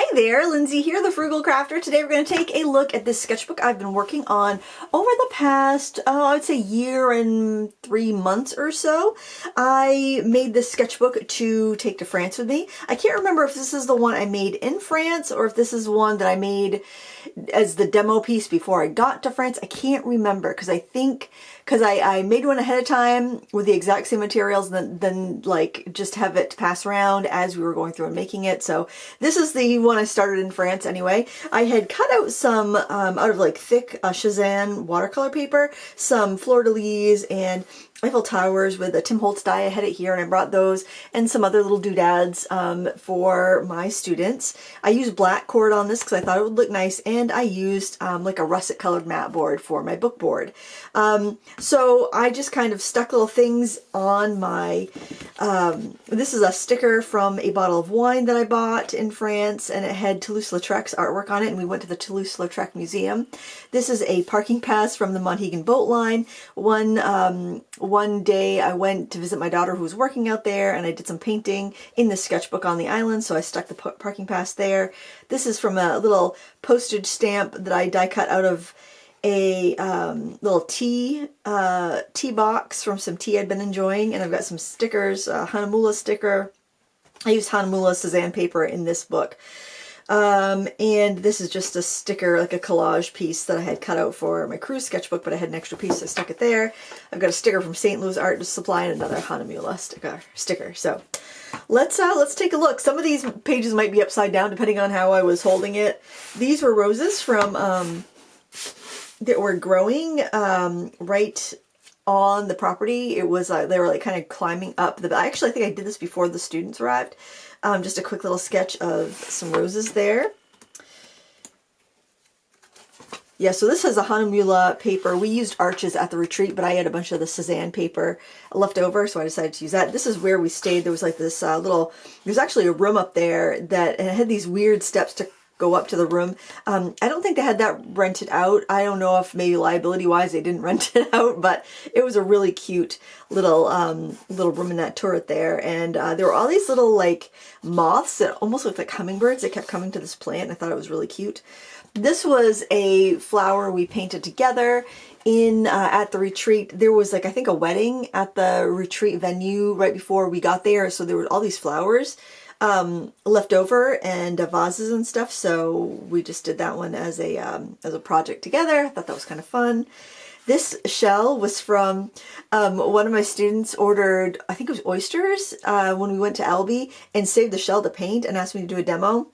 Hi there, Lindsay here, the Frugal Crafter. Today we're going to take a look at this sketchbook I've been working on over the past, I would say year and 3 months or so. I made this sketchbook to take to France with me. I can't remember if this is the one I made in France or if this is one that I made as the demo piece before I got to France. I can't remember because I made one ahead of time with the exact same materials and then like just have it pass around as we were going through and making it. So this is the one I started in France anyway. I had cut out some out of like thick Cezanne watercolor paper, some fleur-de-lis and Eiffel Towers with a Tim Holtz die. I had it here and I brought those and some other little doodads for my students. I used black cord on this because I thought it would look nice, and I used like a russet colored mat board for my book board. So I just kind of stuck little things on my, this is a sticker from a bottle of wine that I bought in France, and it had Toulouse-Lautrec's artwork on it, and we went to the Toulouse-Lautrec Museum. This is a parking pass from the Monhegan boat line. One day I went to visit my daughter who was working out there, and I did some painting in the sketchbook on the island, so I stuck the parking pass there. This is from a little postage stamp that I die cut out of a little tea box from some tea I'd been enjoying, and I've got some stickers, a Hanamula sticker. I used Hanamula Cezanne paper in this book. And this is just a sticker, like a collage piece that I had cut out for my cruise sketchbook, but I had an extra piece, so I stuck it there. I've got a sticker from St. Louis Art Supply and another Hanamula sticker. So let's take a look. Some of these pages might be upside down depending on how I was holding it. These were roses from that were growing right on the property. It was they were like kind of climbing up the, actually I think I did this before the students arrived. Just a quick little sketch of some roses there. Yeah, so this has a Hanamula paper. We used arches at the retreat, but I had a bunch of the Cezanne paper left over, so I decided to use that. This is where we stayed. There was like this there's actually a room up there that, and it had these weird steps to go up to the room. I don't think they had that rented out. I don't know if maybe liability wise they didn't rent it out, but it was a really cute little room in that turret there. And there were all these little like moths that almost looked like hummingbirds that kept coming to this plant, and I thought it was really cute. This was a flower we painted together in at the retreat. There was like, I think, a wedding at the retreat venue right before we got there, so there were all these flowers left over and vases and stuff, so we just did that one as a project together. I thought that was kind of fun. This shell was from one of my students ordered, I think it was oysters when we went to Albi, and saved the shell to paint and asked me to do a demo.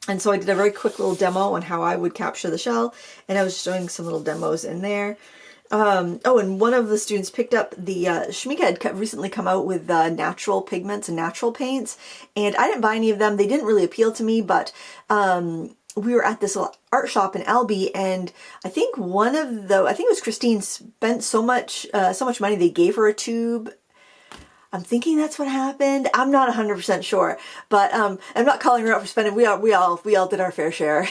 And so I did a very quick little demo on how I would capture the shell, and I was showing some little demos in there. Oh, and one of the students picked up the, Shmika had recently come out with natural pigments and natural paints, and I didn't buy any of them. They didn't really appeal to me, but we were at this little art shop in Albi, and I think I think it was Christine, spent so much money they gave her a tube. I'm thinking that's what happened. I'm not 100% sure, but I'm not calling her out for spending. We all did our fair share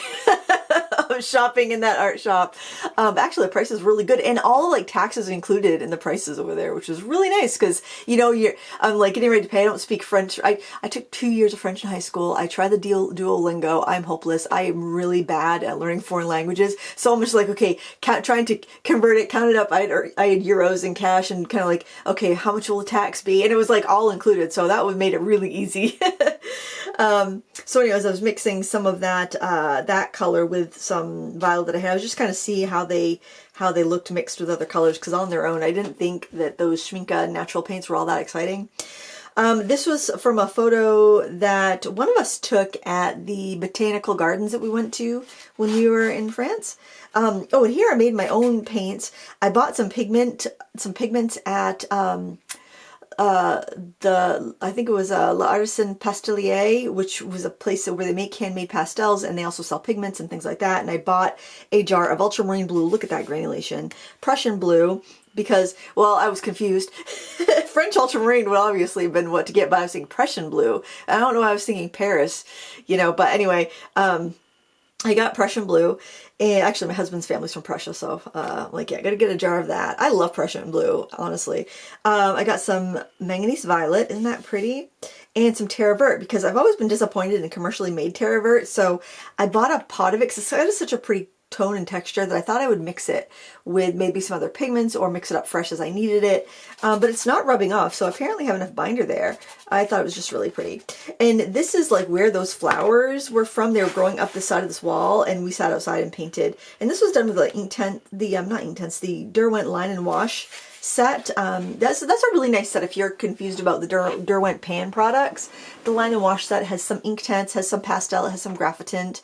of shopping in that art shop. Actually, the price is really good, and all like taxes included in the prices over there, which was really nice because I'm like getting ready to pay. I don't speak French. I took 2 years of French in high school. I tried the Duolingo. I'm hopeless. I am really bad at learning foreign languages. So I'm just like, okay, trying to convert it, count it up. I had euros and cash, and kind of like, okay, how much will the tax be? And it was like all included, so that would made it really easy. So anyways, I was mixing some of that that color with some violet that I had. I was just kind of see how they looked mixed with other colors, because on their own I didn't think that those Schminke natural paints were all that exciting. This was from a photo that one of us took at the botanical gardens that we went to when we were in France. Oh, and here I made my own paints. I bought some pigments at I think it was L'Artisan Pastelier, which was a place where they make handmade pastels, and they also sell pigments and things like that. And I bought a jar of ultramarine blue. Look at that granulation. Prussian blue, because, well, I was confused. French ultramarine would obviously have been what to get, but I was thinking Prussian blue. I don't know why I was thinking Paris, but anyway, I got Prussian blue, and actually my husband's family's from Prussia, so like, yeah, I gotta get a jar of that. I love Prussian blue, honestly. I got some manganese violet, isn't that pretty? and some terre verte, because I've always been disappointed in commercially made terre verte. So I bought a pot of it because it's such a pretty tone and texture that I thought I would mix it with maybe some other pigments or mix it up fresh as I needed it. But it's not rubbing off, so I apparently have enough binder there. I thought it was just really pretty. And this is like where those flowers were from. They were growing up the side of this wall, and we sat outside and painted. And this was done with the not Inktense, the Derwent Line and Wash set. That's a really nice set if you're confused about the Derwent pan products. The Line and Wash set has some Inktense, has some pastel, it has some graphitant.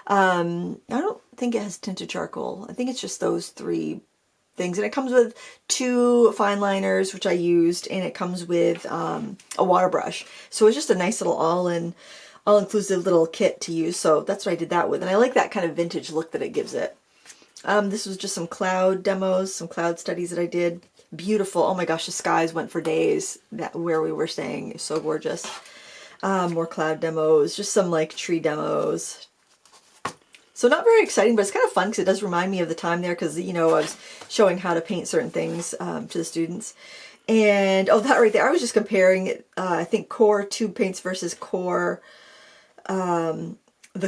I don't think it has tinted charcoal. I think it's just those three things. And it comes with 2 fine liners, which I used, and it comes with a water brush. So it's just a nice little all-inclusive little kit to use. So that's what I did that with. And I like that kind of vintage look that it gives it. This was just some cloud demos, some cloud studies that I did. Beautiful. Oh my gosh, the skies went for days where we were staying. It's so gorgeous. More cloud demos, just some like tree demos. So not very exciting, but it's kind of fun because it does remind me of the time there, because, you know, I was showing how to paint certain things to the students. And, oh, that right there, I was just comparing, I think, core tube paints versus core, the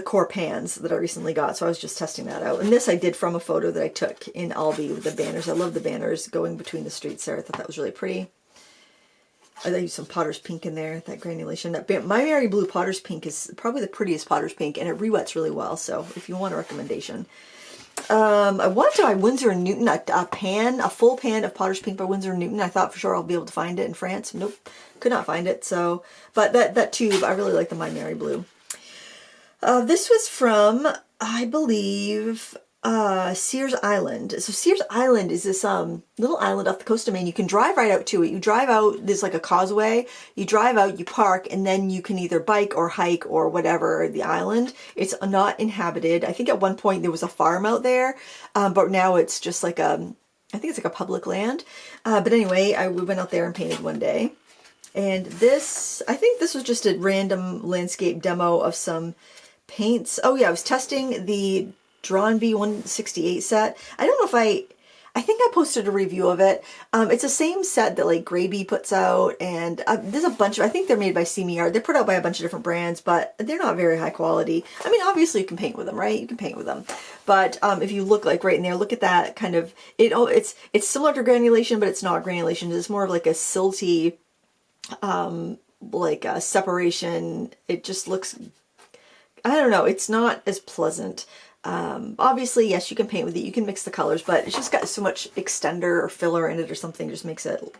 core pans that I recently got. So I was just testing that out. And this I did from a photo that I took in Albi with the banners. I love the banners going between the streets there. I thought that was really pretty. I used some Potter's Pink in there, that granulation. My Mary Blue Potter's Pink is probably the prettiest Potter's Pink, and it re-wets really well, so if you want a recommendation. I wanted to buy Winsor & Newton, a full pan of Potter's Pink by Winsor & Newton. I thought for sure I'll be able to find it in France. Nope, could not find it, so. But that tube, I really like the My Mary Blue. This was from, I believe, Sears Island. So Sears Island is this little island off the coast of Maine. You can drive right out to it. You drive out, there's like a causeway. You drive out, you park, and then you can either bike or hike or whatever the island. It's not inhabited. I think at one point there was a farm out there, but now it's just like I think it's like a public land. But anyway, we went out there and painted one day. And this, I think this was just a random landscape demo of some paints. Oh yeah, I was testing the Drawn B168 set. I don't know if I think I posted a review of it. It's the same set that like Graby puts out, and there's a bunch of, I think they're made by CMR. They're put out by a bunch of different brands, but they're not very high quality. I mean, obviously you can paint with them, right? You can paint with them. But if you look like right in there, look at that kind of, it's similar to granulation, but it's not granulation. It's more of like a silty, like a separation. It just looks, I don't know, it's not as pleasant. Obviously, yes, you can paint with it, you can mix the colors, but it's just got so much extender or filler in it or something, just makes it,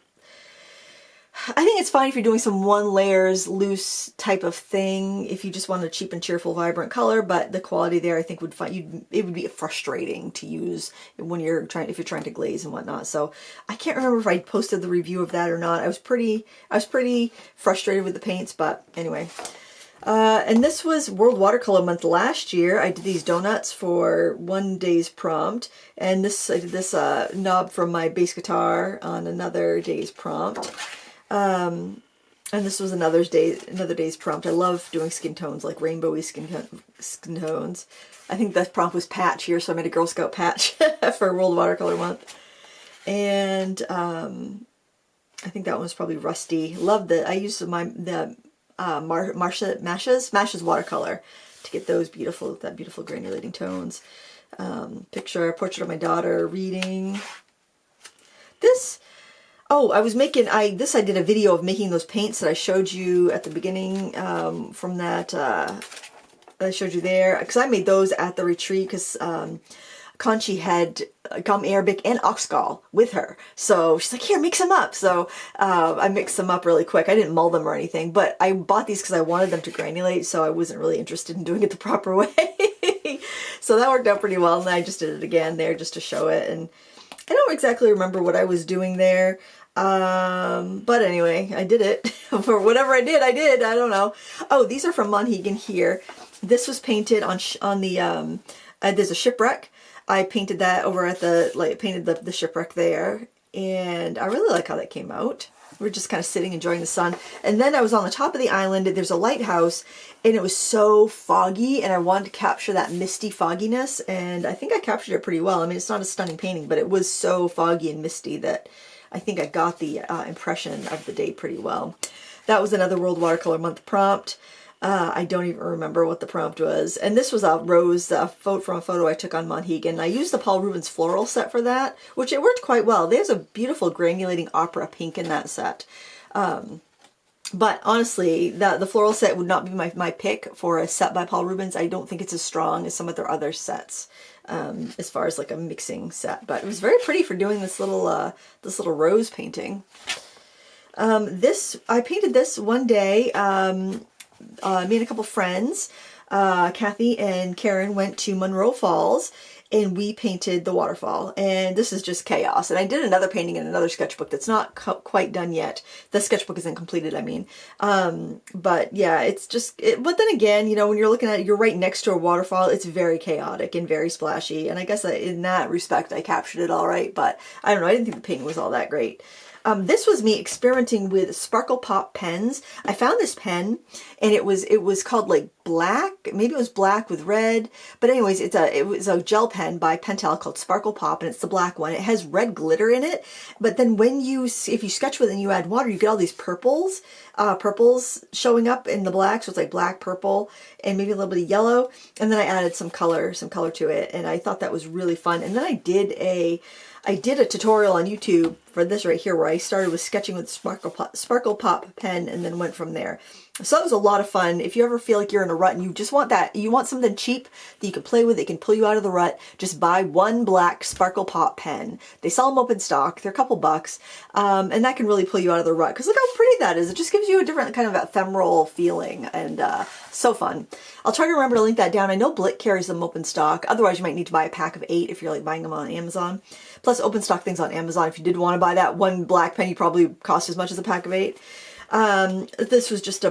I think it's fine if you're doing some one layers loose type of thing, if you just want a cheap and cheerful, vibrant color, but the quality there I think would it would be frustrating to use when you're trying to glaze and whatnot. So I can't remember if I posted the review of that or not. I was pretty frustrated with the paints, but anyway. And this was World Watercolor Month last year. I did these donuts for one day's prompt, and I did this knob from my bass guitar on another day's prompt. And this was another day's prompt. I love doing skin tones, like rainbowy skin tones. I think that prompt was patch here, so I made a Girl Scout patch for World Watercolor Month. And I think that one was probably rusty. Love that. I used Masha's watercolor to get those beautiful granulating tones. Portrait of my daughter reading. This, oh, I did a video of making those paints that I showed you at the beginning, from that, I showed you there, because I made those at the retreat, because Conchi had gum arabic and oxgall with her, so she's like, here, mix them up. So I mixed them up really quick. I didn't mull them or anything, but I bought these because I wanted them to granulate, so I wasn't really interested in doing it the proper way. So that worked out pretty well, and I just did it again there just to show it. And I don't exactly remember what I was doing there, but anyway, I did it. For whatever I did, I don't know. Oh, these are from Monhegan here. This was painted on the there's a shipwreck. I painted that over at painted the shipwreck there, and I really like how that came out. We're just kind of sitting, enjoying the sun. And then I was on the top of the island, there's a lighthouse, and it was so foggy, and I wanted to capture that misty fogginess, and I think I captured it pretty well. I mean, it's not a stunning painting, but it was so foggy and misty that I think I got the impression of the day pretty well. That was another World Watercolor Month prompt. I don't even remember what the prompt was. And this was a rose from a photo I took on Monhegan. I used the Paul Rubens floral set for that, which it worked quite well. There's a beautiful granulating opera pink in that set. But honestly, the floral set would not be my pick for a set by Paul Rubens. I don't think it's as strong as some of their other sets, as far as like a mixing set. But it was very pretty for doing this little rose painting. I painted this one day. Me and a couple friends, Kathy and Karen, went to Monroe Falls, and we painted the waterfall, and this is just chaos. And I did another painting in another sketchbook that's not quite done yet. The sketchbook isn't completed, I mean. But yeah, it's just, but then again, you know, when you're looking at it, you're right next to a waterfall, it's very chaotic and very splashy, and I guess in that respect I captured it all right, but I don't know, I didn't think the painting was all that great. This was me experimenting with Sparkle Pop pens. I found this pen, and it was called like black. Maybe it was black with red. But anyways, it was a gel pen by Pentel called Sparkle Pop, and it's the black one. It has red glitter in it. But then if you sketch with it and you add water, you get all these purples showing up in the black. So it's like black, purple, and maybe a little bit of yellow. And then I added some color to it, and I thought that was really fun. And then I did a tutorial on YouTube for this right here, where I started with sketching with Sparkle Pop pen and then went from there. So that was a lot of fun. If you ever feel like you're in a rut and you just want you want something cheap that you can play with, that can pull you out of the rut, just buy one black Sparkle Pop pen. They sell them open stock. They're a couple bucks. And that can really pull you out of the rut, because look how pretty that is. It just gives you a different kind of ephemeral feeling, and so fun. I'll try to remember to link that down. I know Blick carries them open stock. Otherwise, you might need to buy a pack of 8 if you're like buying them on Amazon. Plus, open stock things on Amazon, if you did want to buy that one black pen, you probably cost as much as a pack of 8. This was just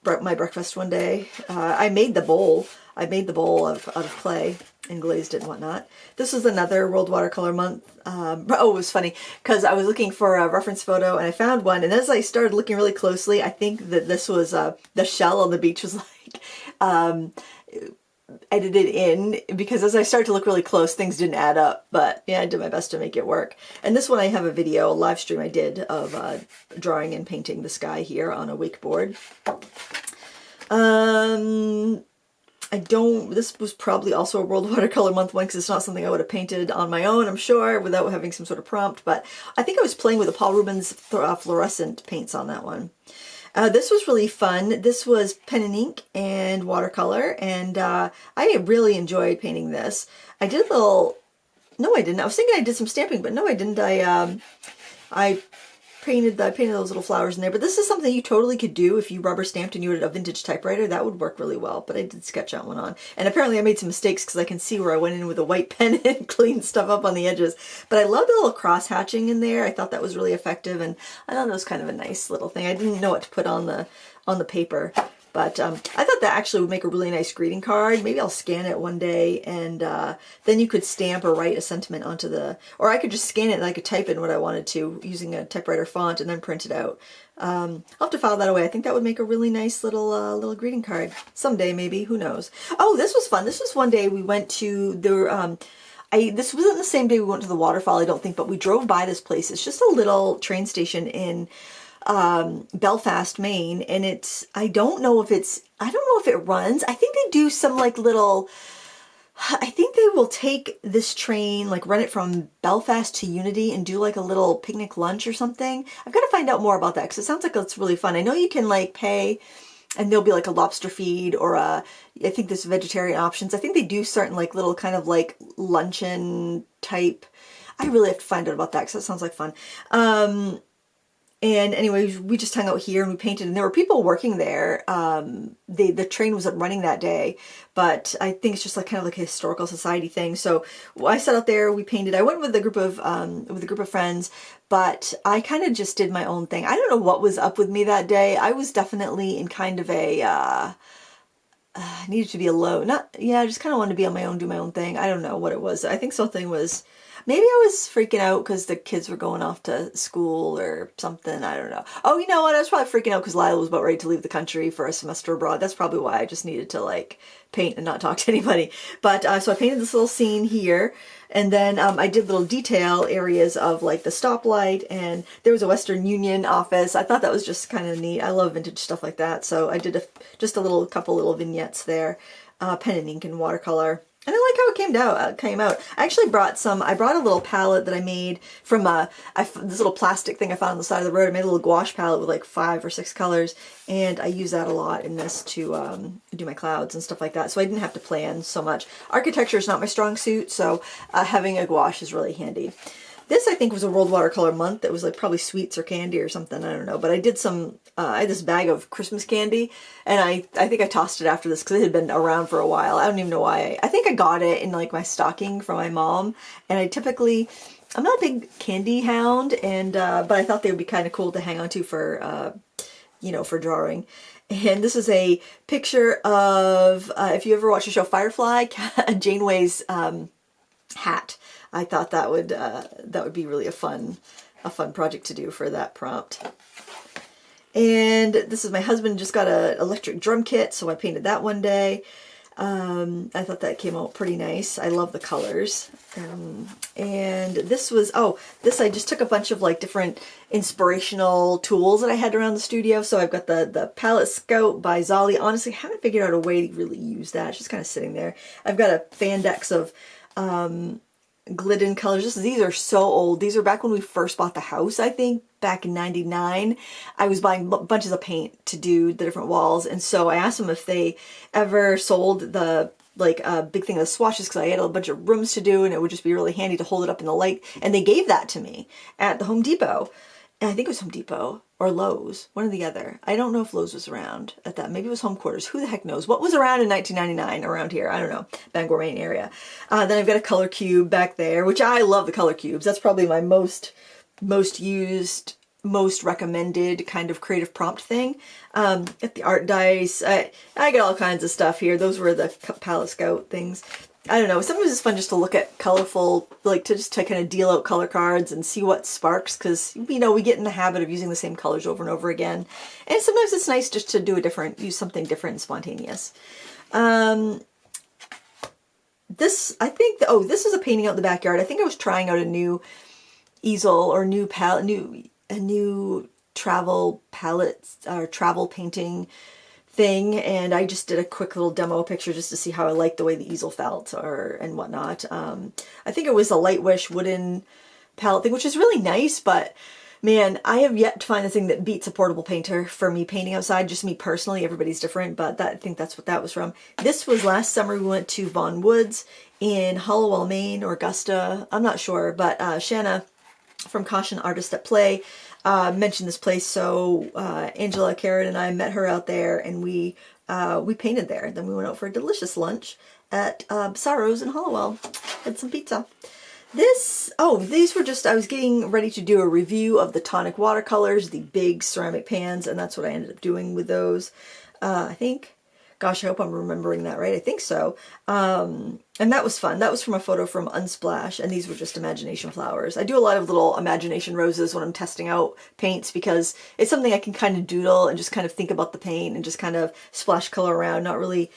my breakfast one day. I made the bowl. I made the bowl out of clay and glazed it and whatnot. This was another World Watercolor Month. Oh, it was funny because I was looking for a reference photo and I found one. And as I started looking really closely, I think that this was the shell on the beach was like edited in, because as I started to look really close, things didn't add up. But yeah, I did my best to make it work. And this one, I have a video, a live stream I did of drawing and painting the sky here on a wakeboard. This was probably also a World Watercolor Month one, because it's not something I would have painted on my own, I'm sure, without having some sort of prompt. But I think I was playing with the Paul Rubens fluorescent paints on that one. This was really fun. This was pen and ink and watercolor, and I really enjoyed painting this. I did a little, no I didn't. I was thinking I did some stamping, but no I didn't. I painted those little flowers in there, but this is something you totally could do if you rubber stamped and you had a vintage typewriter. That would work really well, but I did sketch that one on. And apparently I made some mistakes, because I can see where I went in with a white pen and cleaned stuff up on the edges. But I love the little cross hatching in there. I thought that was really effective, and I thought that was kind of a nice little thing. I didn't know what to put on the paper. But I thought that actually would make a really nice greeting card. Maybe I'll scan it one day, and then you could stamp or write a sentiment onto or I could just scan it and I could type in what I wanted to using a typewriter font and then print it out. I'll have to file that away. I think that would make a really nice little greeting card. Someday, maybe. Who knows? Oh, this was fun. This was one day we went to this wasn't the same day we went to the waterfall, I don't think, but we drove by this place. It's just a little train station in Belfast, Maine, and I don't know if it runs. I think they do some like little, I think they will take this train, like run it from Belfast to Unity and do like a little picnic lunch or something. I've got to find out more about that, because it sounds like it's really fun. I know you can like pay, and there'll be like a lobster feed, or I think there's vegetarian options. I think they do certain like little kind of like luncheon type. I really have to find out about that, because that sounds like fun. And anyway, we just hung out here and we painted, and there were people working there. The train wasn't running that day, but I think it's just like kind of like a historical society thing. So I sat out there, we painted. I went with a group of friends, but I kind of just did my own thing. I don't know what was up with me that day. I was definitely in kind of a needed to be alone. I just kind of wanted to be on my own, do my own thing. I don't know what it was. I think something was. Maybe I was freaking out because the kids were going off to school or something. I don't know. Oh, you know what? I was probably freaking out because Lila was about ready to leave the country for a semester abroad. That's probably why I just needed to like paint and not talk to anybody. But so I painted this little scene here. And then I did little detail areas of like the stoplight, and there was a Western Union office. I thought that was just kind of neat. I love vintage stuff like that. So I did just a couple little vignettes there, pen and ink and watercolor. And I like how it came out. I actually I brought a little palette that I made from this little plastic thing I found on the side of the road. I made a little gouache palette with like 5 or 6 colors, and I use that a lot in this to do my clouds and stuff like that. So I didn't have to plan so much. Architecture is not my strong suit, so having a gouache is really handy. This, I think, was a World Watercolor Month. It was like probably sweets or candy or something. I don't know. But I did I had this bag of Christmas candy, and I think I tossed it after this because it had been around for a while. I don't even know why. I think I got it in like my stocking from my mom. And I'm not a big candy hound, and but I thought they would be kind of cool to hang on to for, for drawing. And this is a picture of, if you ever watch the show Firefly, Janeway's hat. I thought that would be really a fun project to do for that prompt. And this is my husband just got an electric drum kit, so I painted that one day. I thought that came out pretty nice. I love the colors. And this I just took a bunch of like different inspirational tools that I had around the studio. So I've got the Palette Scout by Zolly. Honestly, I haven't figured out a way to really use that. It's just kind of sitting there. I've got a Fandex of Glidden colors. These are so old. These are back when we first bought the house, I think, back in '99. I was buying bunches of paint to do the different walls, and so I asked them if they ever sold the big thing of swatches, because I had a bunch of rooms to do and it would just be really handy to hold it up in the light. And they gave that to me at the Home Depot. And I think it was Home Depot or Lowe's, one or the other. I don't know if Lowe's was around at that. Maybe it was Home Quarters. Who the heck knows? What was around in 1999 around here? I don't know. Bangor, Maine area. Then I've got a color cube back there, which I love the color cubes. That's probably my most used, most recommended kind of creative prompt thing. At the art dice. I got all kinds of stuff here. Those were the Palette Scout things. I don't know, sometimes it's fun just to look at colorful, to kind of deal out color cards and see what sparks, because, we get in the habit of using the same colors over and over again. And sometimes it's nice just to use something different and spontaneous. This is a painting out in the backyard. I think I was trying out a new easel or new palette, a new travel palette or travel painting thing, and I just did a quick little demo picture just to see how I liked the way the easel felt and whatnot. I think it was a Lightwish wooden palette thing, which is really nice, but man, I have yet to find the thing that beats a portable painter for me painting outside. Just me personally, everybody's different, but I think that's what that was from. This was last summer. We went to Vaughan Woods in Hollowell, Maine, or Augusta, I'm not sure, but Shanna from Caution Artist at Play mentioned this place, so Angela, Karen, and I met her out there, and we painted there. Then we went out for a delicious lunch at Saro's in Hollowell. Had some pizza. These were just, I was getting ready to do a review of the tonic watercolors, the big ceramic pans, and that's what I ended up doing with those. I think, gosh, I hope I'm remembering that right. I think so. And that was fun. That was from a photo from Unsplash, and these were just imagination flowers. I do a lot of little imagination roses when I'm testing out paints, because it's something I can kind of doodle and just kind of think about the paint and just kind of splash color around, not really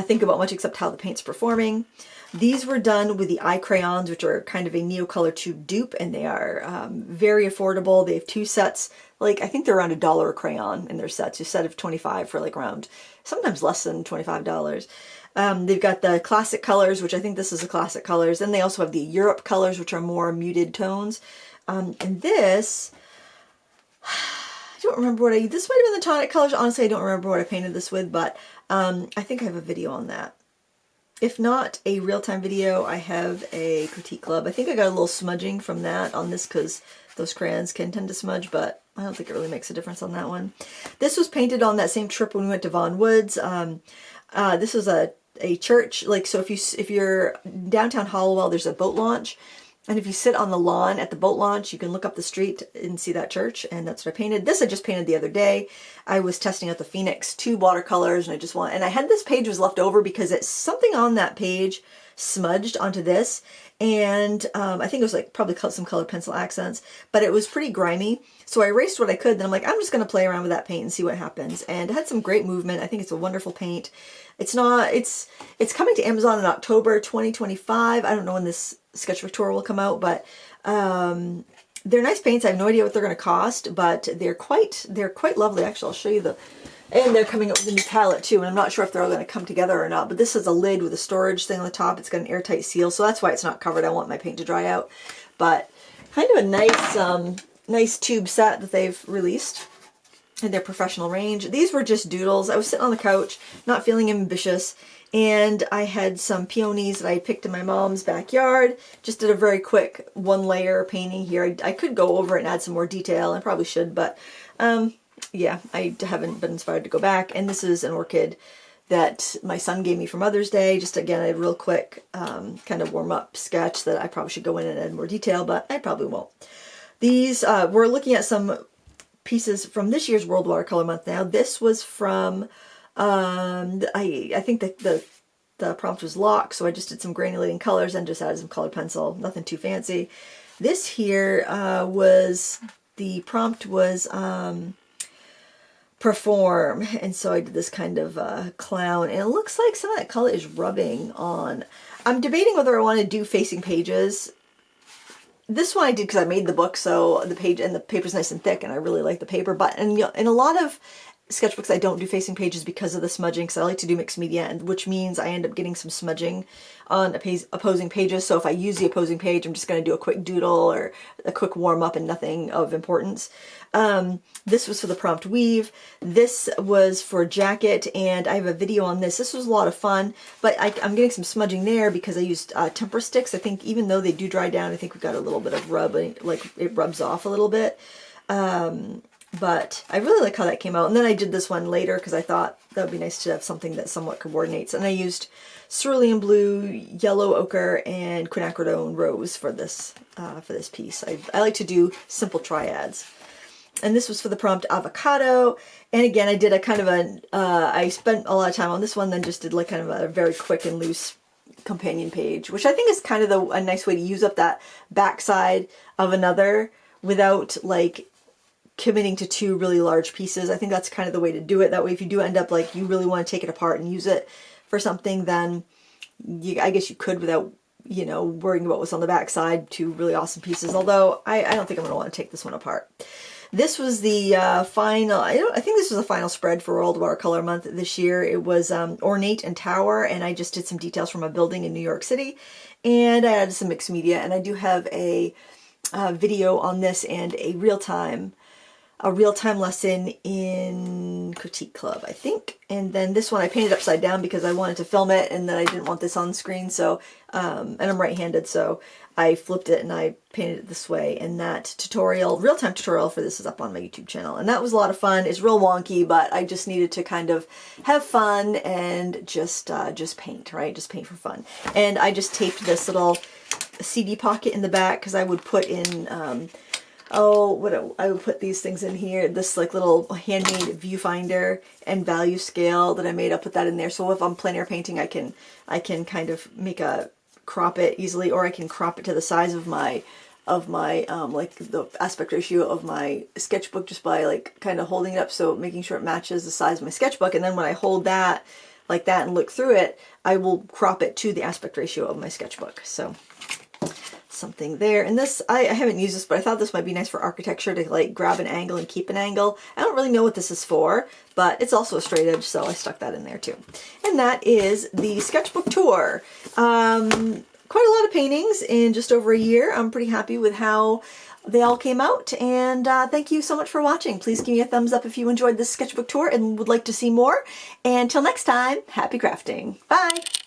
think about much except how the paint's performing. These were done with the eye crayons, which are kind of a Neocolor tube dupe, and they are very affordable. They have 2 sets. I think they're around $1 a crayon in their sets. A set of 25 for around, sometimes less than $25. They've got the classic colors, which I think this is the classic colors. Then they also have the Europe colors, which are more muted tones. And this, I don't remember this might have been the tonic colors. Honestly, I don't remember what I painted this with, but I think I have a video on that. If not a real-time video, I have a critique club. I think I got a little smudging from that on this, because those crayons can tend to smudge, but I don't think it really makes a difference on that one. This was painted on that same trip when we went to Vaughan Woods. This was a church. So if you're downtown Hollowell, there's a boat launch. And if you sit on the lawn at the boat launch, you can look up the street and see that church, and that's what I painted. This I just painted the other day. I was testing out the Phoenix 2 watercolors, and I had this page was left over because it's something on that page smudged onto this. And I think it was like probably some colored pencil accents, but it was pretty grimy. So I erased what I could. Then I'm like, I'm just going to play around with that paint and see what happens. And it had some great movement. I think it's a wonderful paint. It's coming to Amazon in October 2025. I don't know when this sketchbook tour will come out, but they're nice paints. I have no idea what they're going to cost, but they're quite lovely. Actually, I'll show you and they're coming up with a new palette too, and I'm not sure if they're all going to come together or not, but this is a lid with a storage thing on the top. It's got an airtight seal, so that's why it's not covered. I want my paint to dry out. But kind of a nice tube set that they've released in their professional range. These were just doodles. I was sitting on the couch, not feeling ambitious, and I had some peonies that I picked in my mom's backyard. Just did a very quick one-layer painting here. I could go over it and add some more detail. I probably should, but yeah, I haven't been inspired to go back. And this is an orchid that my son gave me for Mother's Day. Just again, a real quick kind of warm-up sketch that I probably should go in and add more detail, but I probably won't. These, we're looking at some pieces from this year's World Watercolor Month now. This was from, I think the prompt was lock, so I just did some granulating colors and just added some colored pencil. Nothing too fancy. This here the prompt was perform, and so I did this kind of clown, and it looks like some of that color is rubbing on. I'm debating whether I want to do facing pages. This one I did because I made the book, so the paper's nice and thick, and I really like the paper. But in a lot of sketchbooks, I don't do facing pages because of the smudging, because I like to do mixed media, which means I end up getting some smudging on opposing pages. So if I use the opposing page, I'm just going to do a quick doodle or a quick warm-up and nothing of importance. This was for the prompt weave. This was for jacket, and I have a video on this. This was a lot of fun, but I'm getting some smudging there because I used temper sticks. I think even though they do dry down, I think we've got a little bit of rubbing, like it rubs off a little bit. But I really like how that came out. And then I did this one later because I thought that would be nice to have something that somewhat coordinates. And I used cerulean blue, yellow ochre, and quinacridone rose for this piece. I like to do simple triads. And this was for the prompt avocado. And again, I did a kind of I spent a lot of time on this one, then just did like kind of a very quick and loose companion page, which I think is kind of a nice way to use up that backside of another without like committing to two really large pieces. I think that's kind of the way to do it. That way, if you do end up like you really want to take it apart and use it for something, then I guess you could without, you know, worrying about what's on the back side. Two really awesome pieces. Although I don't think I'm going to want to take this one apart. This was the final, I think this was the final spread for World Watercolor Month this year. It was ornate and tower, and I just did some details from a building in New York City, and I added some mixed media, and I do have a video on this and a real-time lesson in Critique Club, I think. And then this one I painted upside down because I wanted to film it, and then I didn't want this on screen, so, and I'm right-handed, so I flipped it and I painted it this way. And that tutorial, real-time tutorial for this is up on my YouTube channel. And that was a lot of fun. It's real wonky, but I just needed to kind of have fun and just paint, right? Just paint for fun. And I just taped this little CD pocket in the back because I would put in, I would put these things in here, this like little handmade viewfinder and value scale that I made. I'll put that in there. So if I'm plein air painting, I can kind of crop it easily, or I can crop it to the size of my like the aspect ratio of my sketchbook just by like kind of holding it up, so making sure it matches the size of my sketchbook. And then when I hold that like that and look through it, I will crop it to the aspect ratio of my sketchbook. So something there. And this, I haven't used this, but I thought this might be nice for architecture to like grab an angle and keep an angle. I don't really know what this is for, but it's also a straight edge, so I stuck that in there too. And that is the sketchbook tour. Quite a lot of paintings in just over a year. I'm pretty happy with how they all came out, and thank you so much for watching. Please give me a thumbs up if you enjoyed this sketchbook tour and would like to see more. And until next time, happy crafting. Bye!